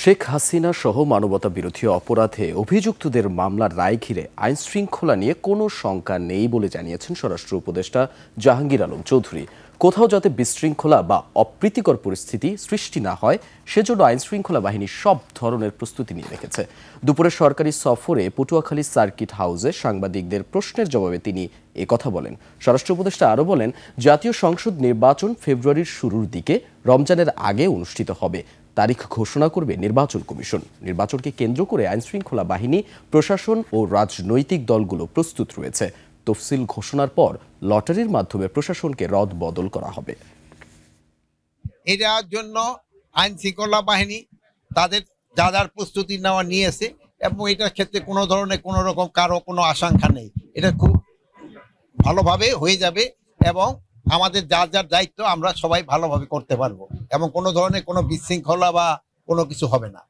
শেখ হাসিনা সহ মানবতা বিরোধী অপরাধে অভিযুক্তদের মামলার রায় ঘিরে আইন শৃঙ্খলা নিয়ে কোনো শঙ্কা নেই বলে জানিয়েছেন স্বরাষ্ট্র উপদেষ্টা জাহাঙ্গীর আলম চৌধুরী। কোথাও যাতে বিশৃঙ্খলা বা অপ্রীতিকর পরিস্থিতি সৃষ্টি না হয় সেজন্য আইন শৃঙ্খলা বাহিনী সব ধরনের প্রস্তুতি নিয়ে রেখেছে। দুপুরে সরকারি সফরে পটুয়াখালী সার্কিট হাউসে সাংবাদিকদের প্রশ্নের জবাবে তিনি একথা বলেন। স্বরাষ্ট্র উপদেষ্টা আরও বলেন, জাতীয় সংসদ নির্বাচন ফেব্রুয়ারির শুরুর দিকে রমজানের আগে অনুষ্ঠিত হবে। তারিখ ঘোষণা করবে নির্বাচন কমিশন। নির্বাচনকে কেন্দ্র করে আইনশৃঙ্খলা বাহিনী, প্রশাসন ও রাজনৈতিক দলগুলো প্রস্তুত রয়েছে। তফসিল ঘোষণার পর লটারির মাধ্যমে প্রশাসনকে রদ বদল করা হবে। এটার জন্য আইন শৃঙ্খলা বাহিনী তাদের যা প্রস্তুতি নেওয়া নিয়েছে এবং এটার ক্ষেত্রে কোনো ধরনের কোনো রকম কারো কোনো আশঙ্কা নেই। এটা খুব ভালোভাবে হয়ে যাবে এবং আমাদের যার দায়িত্ব আমরা সবাই ভালোভাবে করতে পারবো এবং কোনো ধরনের কোনো বিশৃঙ্খলা বা কোনো কিছু হবে না।